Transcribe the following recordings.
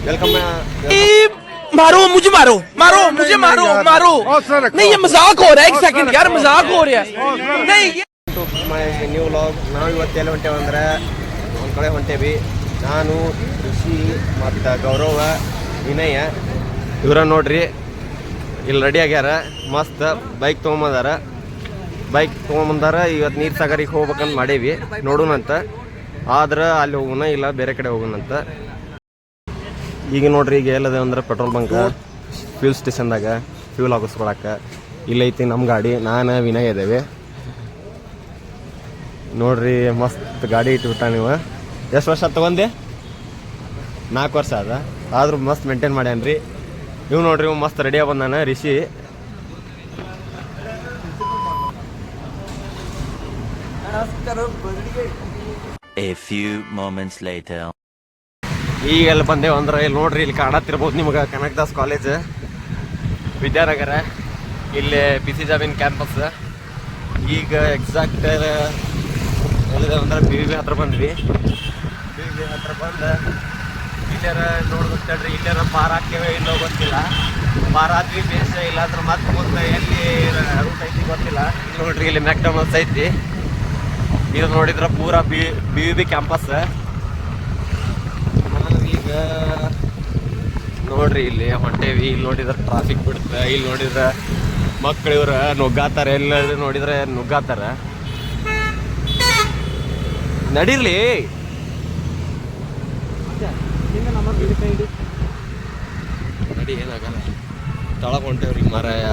Welcome. मारो मुझे, मारो मारो मुझे, मारो मारो। नहीं ये मजाक हो रहा है, एक सेकंड यार, मजाक हो रहा है। नहीं ಟು ಮೈ ನ್ಯೂ ವ್ಲಾಗ್. ನಾವು ಇವತ್ತು ಎಲ್ಲಿ ಹೊಂಟೇವೆ ಅಂದ್ರೆ ಒಂದು ಕಡೆ ಹೊಂಟೇವಿ. ನಾನು, ಋಷಿ ಮತ್ತು ಗೌರವ, ವಿನಯ ಇವರ ನೋಡ್ರಿ ಇಲ್ಲಿ ರೆಡಿ ಆಗ್ಯಾರ. ಮಸ್ತ್ ಬೈಕ್ ತೊಗೊಂಬಂದಾರ. ಇವತ್ತು ನೀರು ಸಾಗರಿಗೆ ಹೋಗ್ಬೇಕಂತ ಮಾಡೇವಿ. ನೋಡೋಣಂತ. ಆದ್ರೆ ಅಲ್ಲಿ ಹೋಗೋಣ, ಇಲ್ಲ ಬೇರೆ ಕಡೆ ಹೋಗೋಣಂತ. ಈಗ ನೋಡ್ರಿ, ಈಗ ಎಲ್ಲದ ಅಂದ್ರೆ ಪೆಟ್ರೋಲ್ ಬಂಕ್, ಫ್ಯೂಲ್ ಸ್ಟೇಷನ್ದಾಗ ಫ್ಯೂಲ್ ಹಾಕಿಸ್ಕೊಳಕ್ಕೆ ಇಲ್ಲೈತಿ ನಮ್ಮ ಗಾಡಿ. ನಾನು ವಿನಯ್ ಇದ್ದೇವೆ ನೋಡ್ರಿ. ಮಸ್ತ್ ಗಾಡಿ ಇಟ್ಬಿಟ್ಟ. ನೀವು ಎಷ್ಟು ವರ್ಷ ತಗೊಂಡೆ? 4 ವರ್ಷ ಅದ. ಆದ್ರೂ ಮಸ್ತ್ ಮೇಂಟೈನ್ ಮಾಡ್ಯಾನ್ರಿ. ನೀವು ನೋಡ್ರಿ, ಮಸ್ತ್ ರೆಡಿಯಾಗಿ ಬಂದಾನ Rishi. A few moments later. ಈಗೆಲ್ಲ ಬಂದೇವು ಅಂದ್ರೆ ಇಲ್ಲಿ ನೋಡ್ರಿ, ಇಲ್ಲಿ ಕಾಣತ್ತಿರ್ಬೋದು ನಿಮ್ಗೆ ಕನಕದಾಸ್ ಕಾಲೇಜ್ ವಿದ್ಯಾನಗರ. ಇಲ್ಲಿ PC ಜಾಬಿನ್ ಕ್ಯಾಂಪಸ್. ಈಗ ಎಕ್ಸಾಕ್ಟ್ ಎಲ್ಲಿದೆ ಅಂದ್ರೆ BVB ಹತ್ರ ಬಂದ್ವಿ. BVB ಹತ್ರ ಬಂದು ಇಲ್ಲಾರ ನೋಡ್ಬೇಕು ತಡ್ರಿ. ಇಲ್ಲಾರ ಪಾರ್ ಹಾಕ್ತೇವೆ ಇಲ್ಲೋ ಗೊತ್ತಿಲ್ಲ. ಪಾರ್ ಹಾಕ್ವಿ ಬೇಸ, ಇಲ್ಲಾಂದ್ರೆ ಮತ್ತೆ ಮುಂದೆ ಎಲ್ಲಿ ರೂಟ್ ಐತಿ ಗೊತ್ತಿಲ್ಲ. ನೋಡ್ರಿ, ಇಲ್ಲಿ ಮ್ಯಾಕ್ಡೊನಾಲ್ಡ್ಸ್ ಐತಿ. ಇದು ನೋಡಿದ್ರೆ ಪೂರಾ BVB ಕ್ಯಾಂಪಸ್. ಈಗ ನೋಡ್ರಿ ಇಲ್ಲಿ ಹೊಂಟೇವಿ. ಇಲ್ಲಿ ನೋಡಿದ್ರೆ ಟ್ರಾಫಿಕ್ ಬಿಡುತ್ತೆ. ಇಲ್ಲಿ ನೋಡಿದ್ರೆ ಮಕ್ಕಳು ಇವ್ರ ನುಗ್ಗಾತಾರೆ. ಎಲ್ಲ ನೋಡಿದ್ರೆ ನುಗ್ಗಾತಾರ. ನಡೀರ್ಲಿ ನಡಿ, ಏನಾಗಲ್ಲ. ತಳಗ ಹೊಂಟೇವ್ರಿ ಮಾರಾಯ.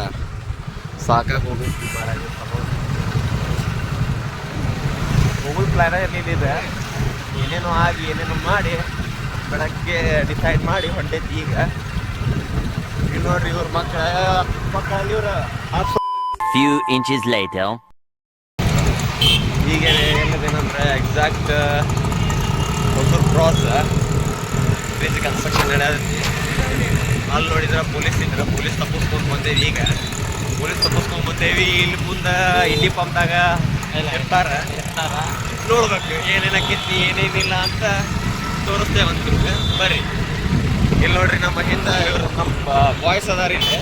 ಸಾಕಾಗಿ ಹೋಗ್ಬೇಕು ಮಾರಾಯ. ಹೋಗಲ್ ಪ್ಲಾನ ಇರಲಿಲ್ಲ. ಏನೇನೋ ಆಗಿ ಏನೇನೋ ಮಾಡಿ ಬೆಳಗ್ಗೆ ಡಿಸೈಡ್ ಮಾಡಿ ಹೊಂಟೈತಿ. ಈಗ ಇಲ್ಲಿ ನೋಡ್ರಿ, ಇವ್ರ ಮಕ್ಕಳಲ್ಲಿ ಇವ್ರ Few inches later. ಈಗ ಏನಂದ್ರೆ exact Hosur cross bridge construction ನಡೆಯತಿ. ಅಲ್ಲಿ ನೋಡಿದ್ರೆ ಪೊಲೀಸ್ ಇದ್ರೆ ಪೊಲೀಸ್ ತಪ್ಪಿಸ್ಕೊಂಡು ಬಂದೇವಿ. ಈಗ ಪೊಲೀಸ್ ತಪ್ಪಿಸ್ಕೊಂಡು ಬಂದೇವಿ. ಇಲ್ಲಿ ಮುಂದೆ ಇಂಡಿ ಪಂಪ್ದಾಗ ಇರ್ತಾರ. ನೋಡ್ಬೇಕು ಏನೇನಾಕೈತಿ ಏನೇನಿಲ್ಲ ಅಂತ ತೋರಿಸ್ತೇವೆ ಅಂತ ನಿಮ್ಗೆ. ಬರ್ರಿ, ಇಲ್ಲಿ ನೋಡ್ರಿ ನಮ್ಮ ಹಿಂದೆ ಇವರು ನಮ್ಮ ಬಾಯ್ಸ್ ಅದಾರ. ಇಲ್ಲಿ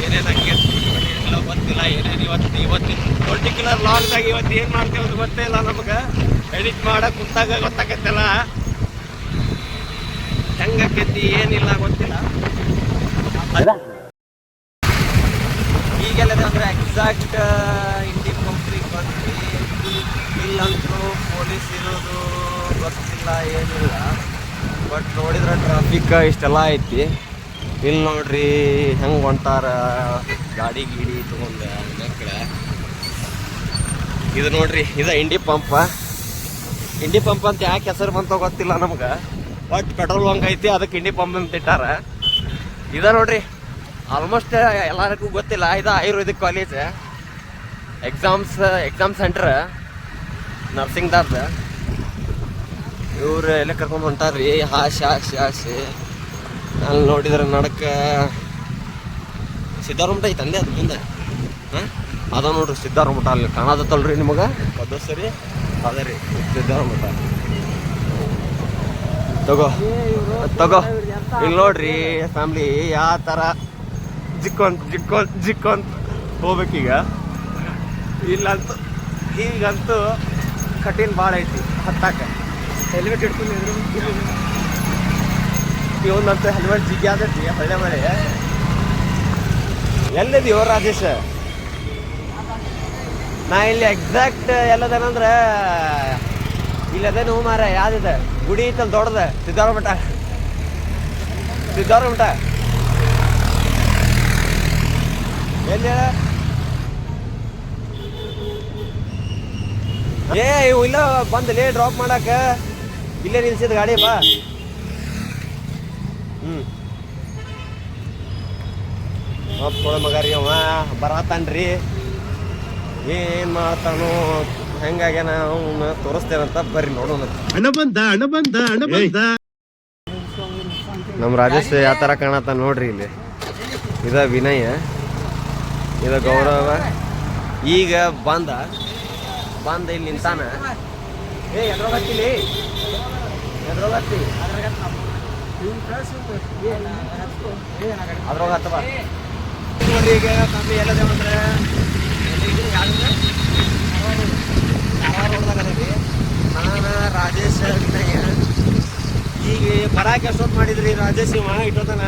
ಏನೇನಾಕೈತಿ ಏನಿಲ್ಲ ಗೊತ್ತಿಲ್ಲ. ಏನೇನು ಇವತ್ತಿನ ಪರ್ಟಿಕ್ಯುಲರ್ ಲಾಗ್ದಾಗ ಇವತ್ತು ಏನು ಮಾಡ್ತೇವೆ ಅಂತ ಗೊತ್ತೇ ಇಲ್ಲ ನಮ್ಗೆ. ಎಡಿಟ್ ಮಾಡಕ್ಕೆ ಕುಂತಾಗ ಗೊತ್ತಾಗತ್ತಲ್ಲ ಹೆಂಗಾಕೈತಿ ಏನಿಲ್ಲ ಗೊತ್ತಿಲ್ಲ. ಈಗೆಲ್ಲದ ಅಂದ್ರೆ ಎಕ್ಸಾಕ್ಟ್ ಇಂಡಿ ಪಂಪ್ರಿಗೆ ಬಂದ್ವಿ. ಇಲ್ಲಂತೂ ಪೊಲೀಸ್ ಇರೋದು ಗೊತ್ತಿಲ್ಲ, ಏನಿಲ್ಲ. ಬಟ್ ನೋಡಿದ್ರೆ ಟ್ರಾಫಿಕ್ ಇಷ್ಟೆಲ್ಲ ಐತಿ. ಇಲ್ಲಿ ನೋಡ್ರಿ ಹೆಂಗೆ ಹೊಂಟಾರ ಗಾಡಿ ಗೀಡಿ ತಗೊಂಡ ಮಕ್ಕಳ. ಇದು ನೋಡ್ರಿ, ಇದು ಇಂಡಿ ಪಂಪ್. ಇಂಡಿ ಪಂಪ್ ಅಂತ ಯಾಕೆ ಹೆಸರು ಬಂತ ಗೊತ್ತಿಲ್ಲ ನಮ್ಗೆ. ಬಟ್ ಪೆಟ್ರೋಲ್ ಬಂಕ್ ಐತಿ, ಅದಕ್ಕೆ ಇಂಡಿ ಪಂಪ್ ಅಂತ ಇಟ್ಟಾರ. ಇದ ನೋಡ್ರಿ, ಆಲ್ಮೋಸ್ಟ್ ಎಲ್ಲರಿಗೂ ಗೊತ್ತಿಲ್ಲ. ಇದು ಆಯುರ್ವೇದಿಕ್ ಕಾಲೇಜ್. ಎಕ್ಸಾಮ್ ಸೆಂಟರ್ ನರ್ಸಿಂಗ್ದಾರ್ದ. ಇವ್ರು ಎಲ್ಲ ಕರ್ಕೊಂಡು ಹೊಂಟಾರ್ರಿ. ಹಾಶಿ ಅಲ್ಲಿ ನೋಡಿದ್ರೆ ನಡಕ ಸಿದ್ಧಾರಮಠ ಐತೆ ಅಂದೆ. ಅದು ಮುಂದೆ ಅದ ನೋಡ್ರಿ ಸಿದ್ಧಾರಮಠ. ಅಲ್ಲಿ ಕಾಣದತ್ತಲ್ರಿ ನಿಮಗೆ ಅದು ಸರಿ. ಅದೇ ರೀ ಸಿದ್ಧಾರಮಠ. ತಗೋ ಇಲ್ಲಿ ನೋಡ್ರಿ ಫ್ಯಾಮ್ಲಿ ಯಾವ ಥರ ಜಿಕ್ಕೊಂತ ಹೋಗ್ಬೇಕೀಗ. ಇಲ್ಲಂತೂ ಈಗಂತೂ ಕಠಿಣ ಭಾಳ ಐತಿ ಹತ್ತಾಕ. ಹೆಲ್ಮೆಟ್ ಇಟ್ಕೊಂಡಿದ್ರು ಇವನಂತೂ ಹೆಲ್ಮೆಟ್ ಜಿಗ್ಗಿ ಆದೈತಿ. ಹಳ್ಳೆ ಮಳೆ ಎಲ್ಲಿದೀವೋ ರಾಜೇಶ್? ನಾ ಇಲ್ಲಿ ಎಕ್ಸಾಕ್ಟ್ ಎಲ್ಲದೇನಂದ್ರೆ ಇಲ್ಲದೇನು ಮಾರ ಯಾವ್ದಿದೆ ಗುಡಿ ಐತಲ್ಲಿ ದೊಡ್ಡದ ಸಿದ್ಧಾರಮಠ ಎಲ್ಲಿ ಹೇಳ? ಇವು ಇಲ್ಲ ಬಂದಲ್ಲಿ ಡ್ರಾಪ್ ಮಾಡಾಕ ಇಲ್ಲೇ ನಿಲ್ಸಿದ ಗಾಡಿ ಬಾ. ನೋಡ್ಕೊಳ ಮಗ ರೀ ಅವ ಬರತಾನ್ರಿ. ಏನ್ ಮಾಡ್ತಾನೋ ಹೆಂಗಾಗ್ಯಾನ ಅವನ್ನ ತೋರಿಸ್ತೇವಂತ ಬರ್ರಿ ನೋಡೋಣ. ನಮ್ಮ ರಾಜೇಶ್ ಯಾವ ಥರ ಕಾಣತ್ತ ನೋಡ್ರಿ. ಇಲ್ಲಿ ಇದ ವಿನಯ, ಇದ ಗೌರವ. ಈಗ ಬಂದ ಇಲ್ಲಿ ನಿಂತಾನ. ಏ ಎದ್ರೋಗತ್ತಿಲಿ ಎದ್ರೋಗತ್ತಿ ಅದ್ರೊಳಗ ಹತ್ತವ ನೋಡ್ರಿ ಈಗ ಕಮ್ಮಿ ಎಲ್ಲದೆ ಅಂದ್ರೆ ನಾನು ರಾಜೇಶ್ ವಿನಯ ಈಗ ಬರಾಕೆ ಎಷ್ಟೊತ್ತು ಮಾಡಿದ್ರಿ ರಾಜೇಶ್ ಇವ ಇಟ್ಟೋತನ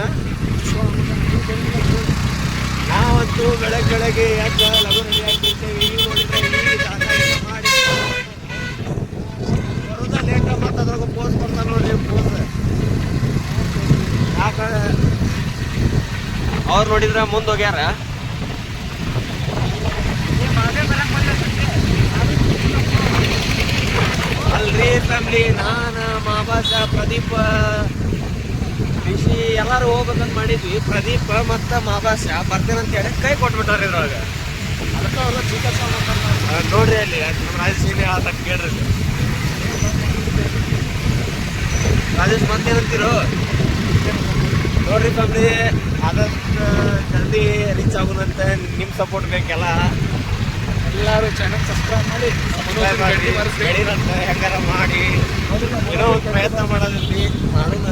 ನಾವಂತೂ ಬೆಳಗ್ಗೆ ಎದ್ದು ಲಘು ರೆಡಿ ಆಗಿರ್ತೇವೆ. ಈಗ ನೋಡಿದ್ರೆ ಈಗ ಮಾಡಿ ಬರೋದ ಲೇಟ್ ಮತ್ತು ಅದ್ರಾಗ ಪೋಸ್ ಕೊಡ್ತಾರೆ ನೋಡ್ರಿ ಪೋಸ್ ಯಾಕೆ ಅವ್ರು ನೋಡಿದ್ರೆ ಮುಂದೆ ಹೋಗ್ಯಾರ. ಅಲ್ರಿ ಫ್ಯಾಮಿಲಿ ನಾನು ಮಾಬಾಸ ಪ್ರದೀಪ ರಿಷಿ ಎಲ್ಲರೂ ಹೋಗ್ಬೇಕಂತ ಮಾಡಿದ್ವಿ. ಪ್ರದೀಪ್ ಮತ್ತು ಮಾಬಾಸ ಬರ್ತೇನಂತ ಹೇಳಿ ಕೈ ಕೊಟ್ಬಿಟ್ಟಾರೆ ಇದ್ರೊಳಗೆ. ಅದಕ್ಕೆ ಅವ್ರ ನೋಡ್ರಿ ಅಲ್ಲಿ ನಮ್ಮ ರಾಜೇಶ್ ಆತ ಕೇಳ್ರಿ ರಾಜೇಶ್ ಮತ್ತೇನಂತೀರು ನೋಡ್ರಿ ಫ್ಯಾಮಿಲಿ. ಆದಷ್ಟು ಜಲ್ದಿ ರೀಚ್ ಆಗೋದಂತ ನಿಮ್ಮ ಸಪೋರ್ಟ್ ಬೇಕೆಲ್ಲ. ಎಲ್ಲರೂ ಚಾನಲ್ ಸಬ್ಸ್ಕ್ರೈಬ್ ಮಾಡಿ ಬೆಳಿರಂತ ಹೆಂಗಾರ ಮಾಡಿ ಏನೋ ಒಂದು ಪ್ರಯತ್ನ ಮಾಡೋದಿರ್ಲಿ ಮಾಡೋಣ.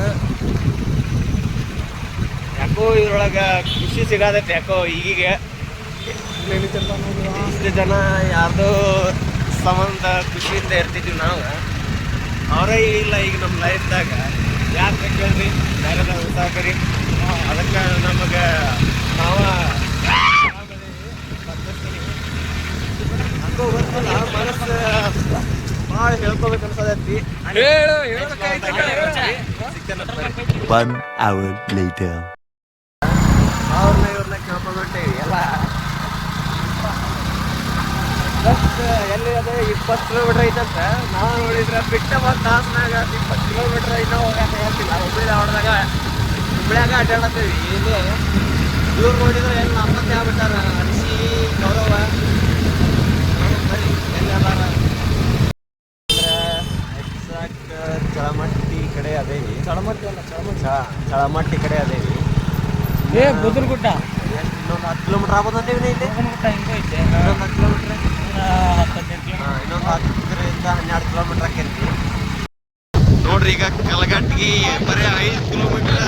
ಯಾಕೋ ಇದ್ರೊಳಗೆ ಖುಷಿ ಸಿಗೋದೈತೆ ಯಾಕೋ ಈಗೀಗ. ಇಷ್ಟು ಜನ ಯಾರ್ದೋ ಸಂಬಂಧ ಖುಷಿಯಿಂದ ಇರ್ತಿದ್ವಿ ನಾವು, ಅವರೇ ಇಲ್ಲ ಈಗ ನಮ್ಮ ಲೈಫ್ದಾಗ. ಯಾಕೆ ಕೇಳ್ರಿ ಬೇರೆ ಉಸಾಕರಿ ಅದಕ್ಕೆ ನಮಗೆ ನಾವು ಯಾಕೋ ಗೊತ್ತಿಲ್ಲ ಮನಸ್ಸು ಭಾಳ ಹೇಳ್ಕೊಬೇಕು ಅನ್ಸದೈತಿ. 1 hour later. ಇವ್ರನ್ನ ಕೇಳ್ಕೊಂಡ್ಬಿಟ್ಟೇವಿ ಎಲ್ಲ. ಎಲ್ಲಿ ಅದೇ 20 ಕಿಲೋಮೀಟ್ರ್ ಐತಂತ ನಾವು ನೋಡಿದ್ರೆ ಬಿಟ್ಟ ಒಂದು ತಾಸ್ನಾಗ 20 ಕಿಲೋಮೀಟ್ರ್ ಇನ್ನೂ ಹೋಗಕ್ಕೆ ಹೇಳ್ತಿಲ್ಲ. ಹುಬ್ಳ್ಯಾಗ ಅಡ್ಡಾಡತ್ತೀವಿ. ಇಲ್ಲಿ ಇವ್ರು ನೋಡಿದ್ರೆ ಎಲ್ಲ ನಮ್ಮತ್ತೆ ಆಗ್ಬಿಟ್ಟಾರ. ಅನಿಸಿ ಗೌರವ ಎಲ್ಲಿ ಅದಾರ ಅಂದ್ರೆ ಎಕ್ಸಾಕ್ಟ್ ಚಳಮಟ್ಟಿ ಕಡೆ ಅದೇವಿ. ಚಳಮಟ್ಟಿ ಕಡೆ ಅದೇವಿ. ಬುದರ್ಗುಡ್ಡ ಇನ್ನೊಂದು 10 ಕಿಲೋಮೀಟ್ರ್ ಆಗ್ಬೋದಂತೇವಿ ಇಲ್ಲಿ. ಬುದರ್ಗುಡ್ಡ ಹಿಂಗೂ ಐತೆ. ಇನ್ನೊಂದು 10 ಕಿಲೋಮೀಟ್ರ್, 18 ಇನ್ನೊಂದು 10ರಿಂದ 12 ಕಿಲೋಮೀಟ್ರ್ ಆಕೈತಿ ನೋಡ್ರಿ. ಈಗ ಕಲಗಟ್ಟಿಗೆ ಬರೀ 5 ಕಿಲೋಮೀಟ್ರ್.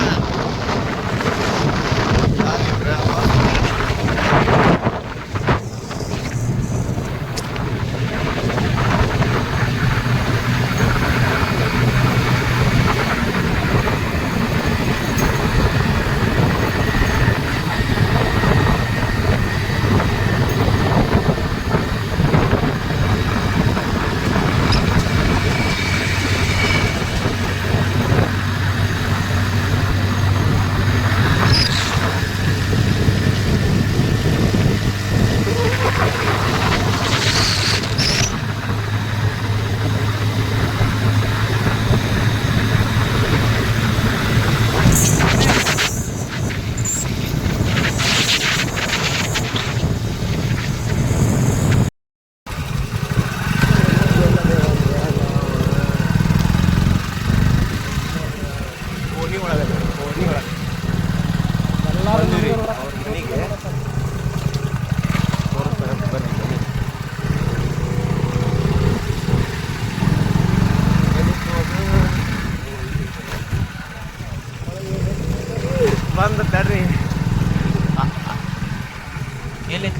ಬಂದು ತಡ್ರಿ.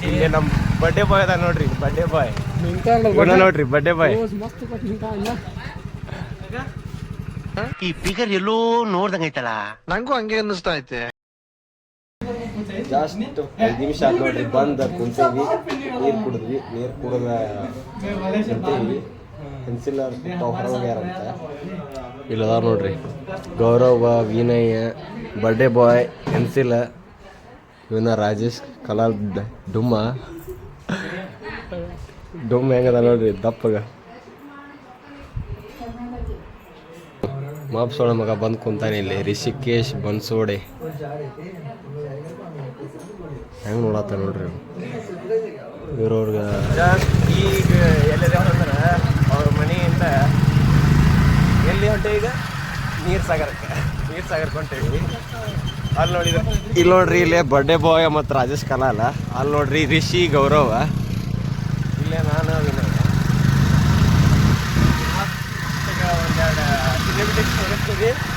ಇಲ್ಲಿ ನಮ್ಮ ಬರ್ಡೇ ಬಾಯ್ ಅದ ನೋಡ್ರಿ. ಬರ್ಡೇ ಬಾಯ್ ನೋಡ್ರಿ. ಬರ್ಡೇ ಬಾಯ್ ಈ ಫಿಗರ್ ಎಲ್ಲೋ ನೋಡ್ದಂಗೈತಲ್ಲ. ನಂಗೂ ಹಂಗೆ ಅನ್ನಿಸ್ತಾ ಐತೆ. ಜಾಸ್ಟ್ 5 ನಿಮಿಷ ಆದ್ ನೋಡ್ರಿ. ಬಂದ ಕುಂತೇವಿ, ನೀರು ಕುಡಿದ್ವಿ. ನೀರು ಕುಡಿದ ಕುಂತೇವಿ. ಪೆನ್ಸಿಲ್ ಹೊರಗ್ಯಾರಂತ ಇಲ್ಲದ ನೋಡ್ರಿ. ಗೌರವ, ವಿನಯ್, ಬರ್ಡೇ ಬಾಯ್, ಪೆನ್ಸಿಲ್, ಇವನ ರಾಜೇಶ್, ಕಲಾಲ್ ಡುಮ್ಮ ಹೆಂಗದ ನೋಡ್ರಿ ದಪ್ಪಗ. ಮಾಪ್ಸೋಳ ಮಗ ಬಂದು ಕುಂತಾನೆ ಇಲ್ಲಿ. ರಿಷಿಕೇಶ್ ಬನ್ಸೋಡೆ ಹೆಂಗೆ ನೋಡತ್ತ ನೋಡ್ರಿ ಇವ್ರವ್ರಿಗೆ. ಈಗ ಎಲ್ಲಿದೆ ಅಂದ್ರೆ ಅವ್ರ ಮನೆಯಿಂದ ಎಲ್ಲಿ ಹೊಂಟೇವಿ ಈಗ? ನೀರು ಸಾಗರಕ್ಕೆ ಹೊಂಟೇವಿ. ಅಲ್ಲಿ ನೋಡಿದ್ರೆ ಇಲ್ಲಿ ನೋಡ್ರಿ, ಇಲ್ಲೇ ಬರ್ಡೇ ಬಾಯ್ ಮತ್ತು ರಾಜೇಶ್ ಕಲಾಲ. ಅಲ್ಲಿ ನೋಡ್ರಿ ರಿಷಿ, ಗೌರವ. ಇಲ್ಲೇ ನಾನು ವಿನಯ್.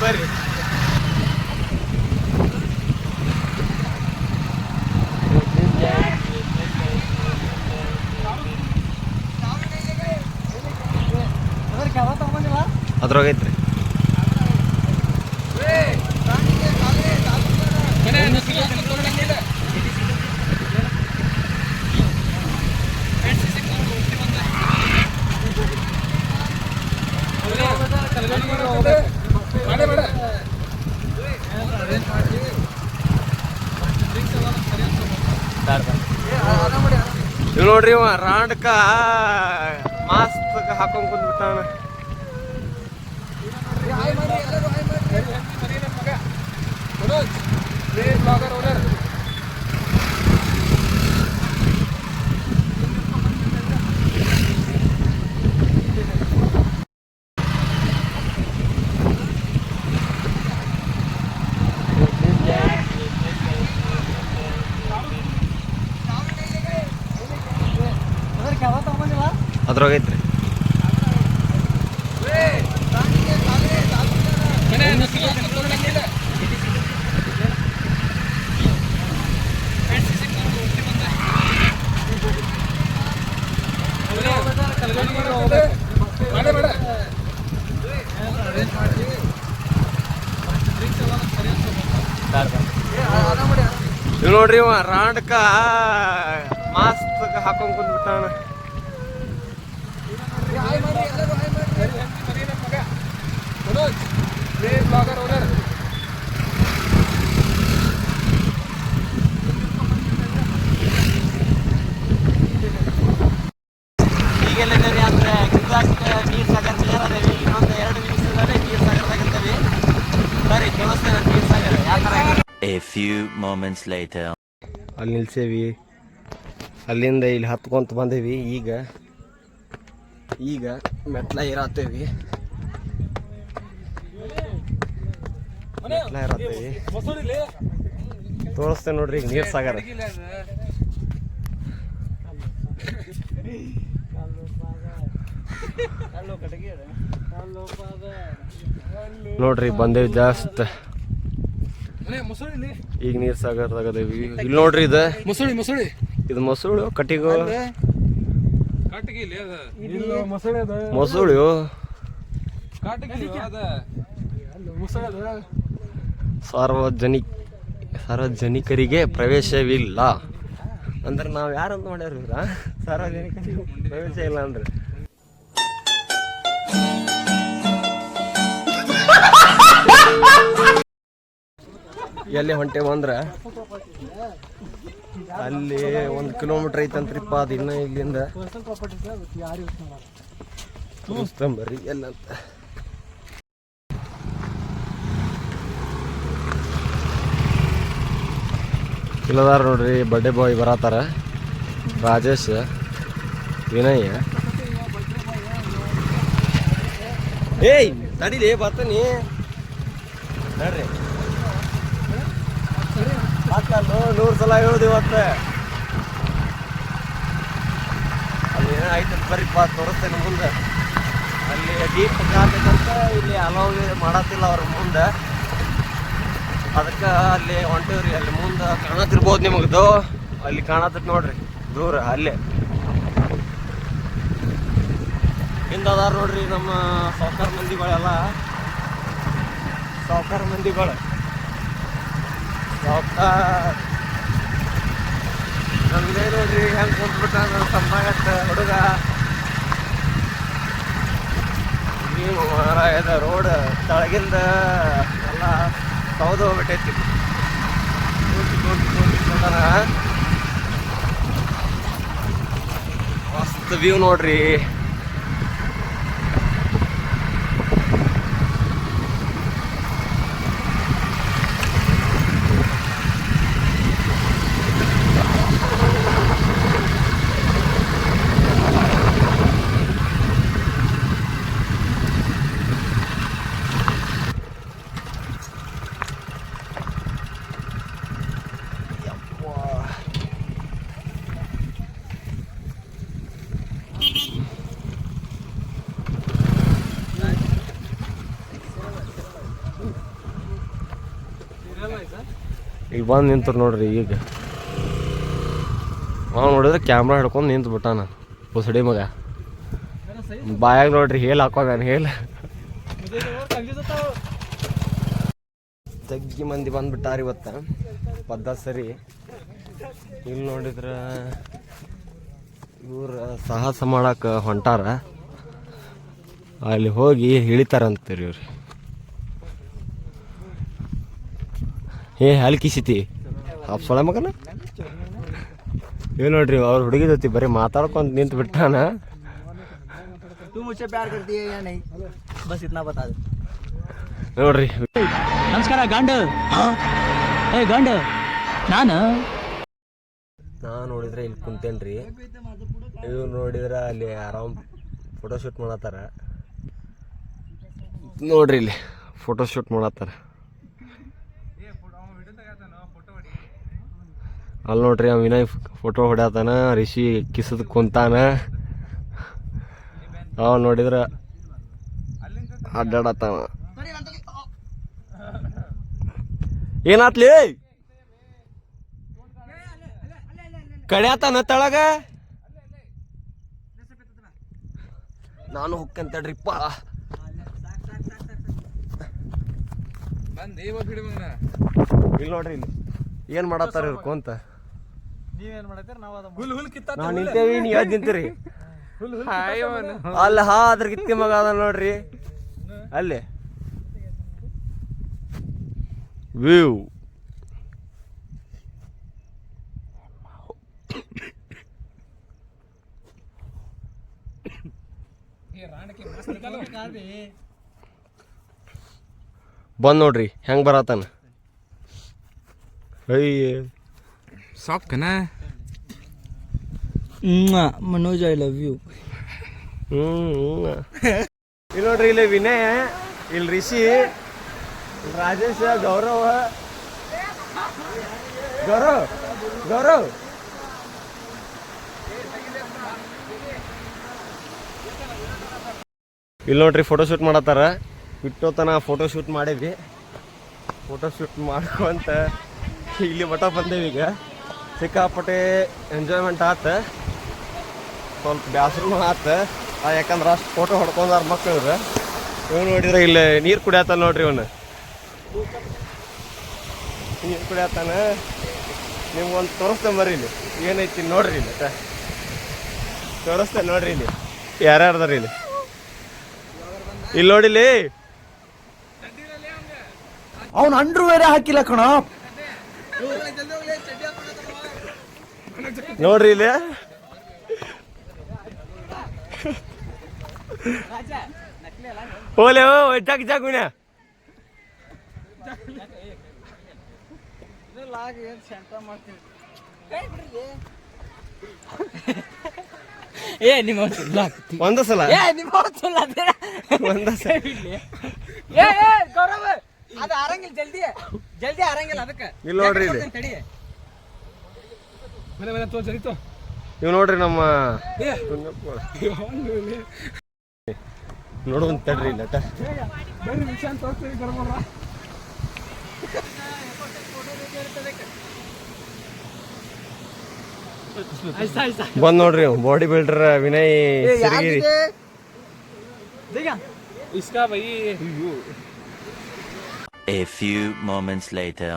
ಬರ್ರಿ. ಅದ್ರಾಗೈತ್ರಿ. ಇವ್ ನೋಡ್ರಿ ಇವ ರಾಂಡ್ಕ ಮಾಸ್ಕ್ ಹಾಕೊಂಡ್ ಕುಂದ್ಬಿಟ್ಟಾನ. ಅದ್ರಾಗೈತ್ರಿ. ಇವ್ ನೋಡ್ರಿ ಇವ ರಾಂಡ್ಕ ಮಾಸ್ಕ್ ಹಾಕೊಂಡ್ ಕುಂದ್ಬಿಟ್ಟಾನ. ಈಗೆಲ್ಲಿದ್ದೀರಿ ಅಂದ್ರೆ ಎಕ್ಸಾಕ್ಟ್ ನೀರ್ ಸಾಗರ್ ಕ್ಲಿಯರ್ ಅದೇವಿ. ಇನ್ನೊಂದು 2 ನಿಮಿಷದಲ್ಲಿ ನೀರ್ ಸಾಗರದಾಗಿರ್ತೀವಿ. ಸರಿ ತೋರಿಸ್ತೇನೆ ನೀರ್ ಸಾಗರ ಯಾವ ಥರ ಇದೆ. A few moments later. ಅಲ್ಲಿ ನಿಲ್ಸೇವಿ. ಅಲ್ಲಿಂದ ಇಲ್ಲಿ ಹತ್ಕೊಂತ ಬಂದೇವಿ. ಈಗ ಮೆಟ್ಲ ಇರತ್ತೇವಿ. ತೋರಿಸ್ತೇನೆ ನೋಡ್ರಿ ಈಗ ನೀರ್ ಸಾಗರ. ನೋಡ್ರಿ ಬಂದೇವಿ ಜಾಸ್ತ್. ಈಗ ನೀರ್ ಸಾಗರದಾಗದೇವಿ. ಇಲ್ಲಿ ನೋಡ್ರಿ ಇದು ಇದು ಮೊಸಳು ಕಟ್ಟಿಗೋ ಮೊಸಳು ಸಾರ್ವಜನಿಕರಿಗೆ ಪ್ರವೇಶವಿಲ್ಲ ಅಂದ್ರೆ ನಾವ್ ಯಾರಂತ ಮಾಡ್ಯಾರ ಸಾರ್ವಜನಿಕರಿಗೆ ಪ್ರವೇಶ ಇಲ್ಲ ಅಂದ್ರೆ. ಎಲ್ಲಿ ಹೊಂಟೇವ ಅಂದ್ರ ಅಲ್ಲಿ 1 ಕಿಲೋಮೀಟರ್ ಐತಂತ್ರಿಪ್ಪ. ಅದು ಇನ್ನ ಇಲ್ಲಿಂದ ತೋರಿಸ್ತಂಬರ್ರಿ ಎಲ್ಲಂತ. ಇಲ್ಲದಾರ ನೋಡ್ರಿ ಬರ್ಡೇ ಬಾಯ್ ಬರತಾರ. ರಾಜೇಶ್, ವಿನಯ್. ಏಯ್ ತಡಿಲಿ ಬರ್ತಾನಿ ನೋಡ್ರಿ. 100 ಸಲ ಹೇಳುದು ಇವತ್ತು. ಅಲ್ಲಿ ಏನೋ ಐತಂತ ಬರ್ರಿಪ್ಪ ತೋರಿಸ್ತೇನೆ ಮುಂದೆ. ಅಲ್ಲಿ ಡೀಪ್ ಕಾಣ್ಬೇಕಂತ ಇಲ್ಲಿ ಅಲೌ ಮಾಡತ್ತಿಲ್ಲ ಅವ್ರ ಮುಂದೆ. ಅದಕ್ಕೆ ಅಲ್ಲಿ ಹೊಂಟೇವ್ರಿ. ಅಲ್ಲಿ ಮುಂದೆ ಕಾಣತಿರ್ಬೋದು ನಿಮಗದು. ಅಲ್ಲಿ ಕಾಣತ್ತ ನೋಡ್ರಿ ದೂರ ಅಲ್ಲೇ ಹಿಂದದಾರ ನೋಡ್ರಿ ನಮ್ಮ ಸಾವ್ಕಾರ ಮಂದಿಗಳೆಲ್ಲ. ಸಾವ್ಕಾರ ಮಂದಿಗಳು ನಮ್ದೇ ನೋಡ್ರಿ ಹೆಂಗೆ ಕುಂತ್ಬಿಟ್ಟ ತಮ್ಮಾಗತ್ತ ಹುಡುಗ. ನೀವು ಮಾರಾಯದ ರೋಡ್ ತಳಗಿಂದ ಎಲ್ಲ ಸೌದು ಹೋಗ್ಬಿಟ್ಟೈತಿ. ಮಸ್ತ್ ವ್ಯೂ ನೋಡ್ರಿ. ಈಗ ಬಂದು ನಿಂತರು ನೋಡ್ರಿ. ಈಗ ಅವ್ನು ನೋಡಿದ್ರೆ ಕ್ಯಾಮ್ರಾ ಹಿಡ್ಕೊಂಡು ನಿಂತು ಬಿಟ್ಟಾನ ಹೊಸಡಿ ಮಗ. ಬಾಯಾಗ ನೋಡ್ರಿ ಹೇಲ್ ಹಾಕೋದಾನ ಹೇಲ್. ಜಗ್ಗಿ ಮಂದಿ ಬಂದ್ಬಿಟ್ಟಾರ ಇವತ್ತು ಪದ್ಧತಿ ಸರಿ. ಇಲ್ಲಿ ನೋಡಿದ್ರೆ ಇವ್ರ ಸಾಹಸ ಮಾಡಕ್ಕೆ ಹೊಂಟಾರ. ಅಲ್ಲಿ ಹೋಗಿ ಇಳಿತಾರಂತೀರಿ ಇವ್ರು. ಅಲ್ಲಿ ಕಿಸಿತಿ ಸೊಳೆ ಮಗನ. ಇವ್ ನೋಡ್ರಿ ಅವ್ರ ಹುಡುಗಿ ಜೊತೆ ಬರೀ ಮಾತಾಡ್ಕೊಂತ ನಿಂತು ಬಿಟ್ಟಾನ. ನೋಡ್ರಿ ನಮಸ್ಕಾರ ಗಂಡ. ಏ ಗಂಡ ನಾನು ನೋಡಿದ್ರೆ ಇಲ್ಲಿ ಕುಂತೇನ್ರಿ. ಇವ್ರು ನೋಡಿದ್ರೆ ಅಲ್ಲಿ ಆರಾಮ್ ಫೋಟೋಶೂಟ್ ಮಾಡತ್ತಾರ. ನೋಡ್ರಿ ಇಲ್ಲಿ ಫೋಟೋಶೂಟ್ ಮಾಡತ್ತಾರ. ಅಲ್ಲಿ ನೋಡ್ರಿ ಅವ್ ವಿನಯ್ ಫೋಟೋ ಹೊಡ್ಯಾತಾನ. ರಿಷಿ ಕಿಸದ್ ಕುಂತಾನ. ಅವ ನೋಡಿದ್ರ ಅಡ್ಡಾಡತ್ತಾನ. ಏನಾತ್ಲಿ ಕಡ್ಯಾತಾನ ತಳಗ. ನಾನು ಹೊಕ್ಕಂತಡ್ರಿಪ್ಪ. ಇಲ್ಲಿ ನೋಡ್ರಿ ಇಲ್ಲಿ ಏನ್ ಮಾಡತ್ತಾರ ಇವ್ರು ಕೊಂತ. ನಾವು ನಿಂತೇವಿ, ನೀ ಯಾವ್ದು ನಿಂತೀರಿ? ಅಲ್ಲ ಅದ್ರ ಗಿತ್ತಿ ಮಗ ಅದ ನೋಡ್ರಿ ಅಲ್ಲಿ ವ್ಯೂ. ಬಂದ್ ನೋಡ್ರಿ ಹೆಂಗ್ ಬರತಾನ. ಸಾಕನಾ ಮನೋಜ್ ಐ ಲವ್ ಯು. ಇಲ್ಲಿ ನೋಡ್ರಿ ಇಲ್ಲಿ ವಿನಯ, ಇಲ್ಲಿ ರಿಷಿ, ರಾಜೇಶ, ಗೌರವ ಗೌರವ್ ಗೌರವ್ ಇಲ್ಲಿ ನೋಡ್ರಿ ಫೋಟೋಶೂಟ್ ಮಾಡತ್ತಾರ. ಬಿಟ್ಟೋತನ ಫೋಟೋಶೂಟ್ ಮಾಡೇವಿ. ಫೋಟೋಶೂಟ್ ಮಾಡ್ಕೊಂತ ಇಲ್ಲಿ ಮಠ ಬಂದೇವಿ. ಈಗ ಸಿಕ್ಕಾಪಟ್ಟೆ ಎಂಜಾಯ್ಮೆಂಟ್ ಆತ, ಸ್ವಲ್ಪ ಬ್ಯಾಸರೂ ಆತ. ಯಾಕಂದ್ರೆ ಅಷ್ಟು ಫೋಟೋ ಹೊಡ್ಕೊಂಡಾರ ಮಕ್ಕಳು. ಇವ್ ನೋಡಿದ್ರೆ ಇಲ್ಲಿ ನೀರು ಕುಡಿಯತ್ತಾನ ನೋಡ್ರಿ. ಇವನು ನೀರು ಕುಡಿಯತ್ತಾನ. ನಿಮ್ಗೊಂದು ತೋರಿಸ್ತೇನೆ ಬರ್ರಿ ಇಲ್ಲಿ ಏನೈತಿ ನೋಡ್ರಿ. ಇಲ್ಲಿ ತೋರಿಸ್ತೇನೆ ನೋಡ್ರಿ ಇಲ್ಲಿ ಯಾರ್ಯಾರ್ದಾರ ಇಲ್ಲಿ. ಇಲ್ಲಿ ನೋಡಿಲಿ ಅವನು ಅಂಡ್ರು ಬೇರೆ ಹಾಕಿಲ್ಲ ಕಣ. ನೋಡ್ರಿ ಇಲ್ಲಿ ಹೋಲೆ ಜಾಕ್ ಜಾಕ್ ವಿನ. ಏ ನಿಮ್ಮ ಒಂದ ಸಲ ಒಂದ ಸಲ ಗೌರವ ಅದು ಆರಂಗಿಲ್ಲ, ಜಲ್ದಿ ಜಲ್ದಿ ಆರಂಗಿಲ್ಲ. ಅದಕ್ಕೆ ಇಲ್ಲಿ ನೋಡ್ರಿ ಇಲ್ಲಿ ಇವ್ ನೋಡ್ರಿ ನಮ್ಮ ನೋಡುವಂತ ತಡ್ರಿ ಇಲ್ಲ ಬಂದ್ ನೋಡ್ರಿ body builder Vinay Sirigiri. A few moments later.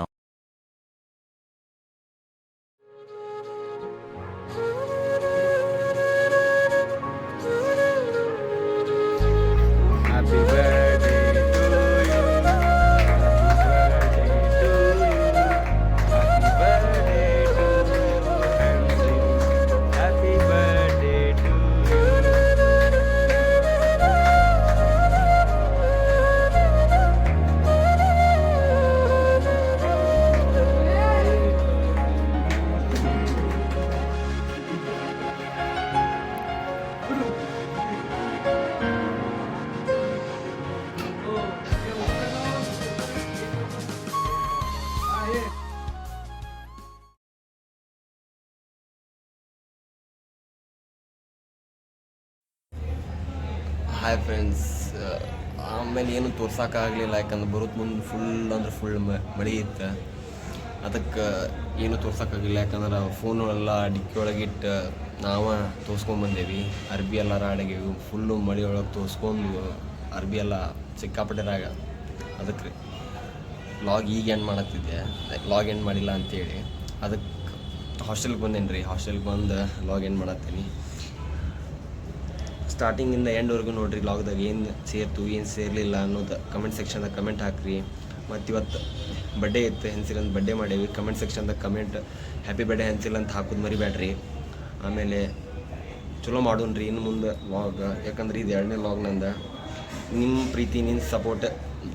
Hi friends, ಆಮೇಲೆ ಏನು ತೋರ್ಸೋಕ್ಕಾಗಲಿಲ್ಲ. ಯಾಕಂದ್ರೆ ಬರೋದು ಮುಂದೆ ಫುಲ್ ಅಂದ್ರೆ ಫುಲ್ ಮಳೆ ಇತ್ತು. ಅದಕ್ಕೆ ಏನು ತೋರ್ಸೋಕ್ಕಾಗಿಲ್ಲ, ಯಾಕಂದ್ರೆ ಫೋನೆಲ್ಲ ಡಿಕ್ಕಿ ಒಳಗಿಟ್ಟು ನಾವು ತೋರ್ಸ್ಕೊಂಬಂದೇವಿ. ಅರ್ಬಿ ಎಲ್ಲ ರಾಡಾಗೇವಿ, ಫುಲ್ಲು ಮಳೆ ಒಳಗೆ ತೋರ್ಸ್ಕೊಂಡು ಅರ್ಬಿ ಎಲ್ಲ ಸಿಕ್ಕಾಪಟ್ಟೆ ರಾಗ. ಅದಕ್ಕೆ ರೀ ಲಾಗ್ ಈಗ ಎಂಡ್ ಮಾಡತ್ತಿದ್ದೆ, ಲಾಗ್ ಎಂಡ್ ಮಾಡಿಲ್ಲ ಅಂತೇಳಿ. ಅದಕ್ಕೆ ಹಾಸ್ಟೆಲ್ಗೆ ಬಂದೇನಿ ರೀ. ಹಾಸ್ಟೆಲ್ಗೆ ಬಂದು ಲಾಗ್ ಎಂಡ್ ಮಾಡತ್ತೀನಿ. ಸ್ಟಾರ್ಟಿಂಗಿಂದ ಎಂಡ್ವರೆಗೂ ನೋಡಿರಿ ಲಾಗ್ದಾಗ ಏನು ಸೇರ್ತು ಏನು ಸೇರಲಿಲ್ಲ ಅನ್ನೋದು ಕಮೆಂಟ್ ಸೆಕ್ಷನ್ದಾಗ ಕಮೆಂಟ್ ಹಾಕಿರಿ. ಮತ್ತು ಇವತ್ತು ಬರ್ಡೇ ಇತ್ತು, ಹೆನ್ಸಿಲ್ ಅಂತ ಬರ್ಡೇ ಮಾಡೇವಿ. ಕಮೆಂಟ್ ಸೆಕ್ಷನ್ದಾಗ ಕಮೆಂಟ್ ಹ್ಯಾಪಿ ಬರ್ಡೇ ಹೆನ್ಸಿಲ್ ಅಂತ ಹಾಕೋದು ಮರಿಬೇಡ್ರಿ. ಆಮೇಲೆ ಚಲೋ ಮಾಡೋಣ್ರಿ ಇನ್ನು ಮುಂದೆ ಲಾಗ್, ಯಾಕಂದ್ರೆ ಇದು 2ನೇ ಲಾಗ್ ನಂದು. ನಿಮ್ಮ ಪ್ರೀತಿ ನಿನ್ನ ಸಪೋರ್ಟ್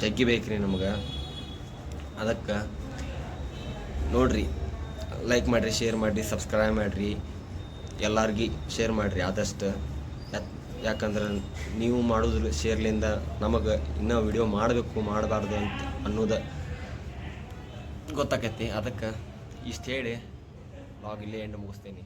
ಜಗ್ಗಿ ಬೇಕ್ರಿ ನಮ್ಗೆ. ಅದಕ್ಕೆ ನೋಡಿರಿ, ಲೈಕ್ ಮಾಡಿರಿ, ಶೇರ್ ಮಾಡಿರಿ, ಸಬ್ಸ್ಕ್ರೈಬ್ ಮಾಡಿರಿ, ಎಲ್ಲರಿಗೂ ಶೇರ್ ಮಾಡಿರಿ ಆದಷ್ಟು. ಯಾಕಂದ್ರೆ ನೀವು ಮಾಡೋದ್ರ ಶೇರ್ಲಿಂದ ನಮಗೆ ಇನ್ನೂ ವಿಡಿಯೋ ಮಾಡಬೇಕು ಮಾಡಬಾರ್ದು ಅಂತ ಅನ್ನೋದು ಗೊತ್ತಾಕೈತಿ. ಅದಕ್ಕೆ ಇಷ್ಟು ಹೇಳಿ ಲಾಗ್ ಇಲ್ಲೇ ಎಂಡ್ ಮುಗಿಸ್ತೇನೆ.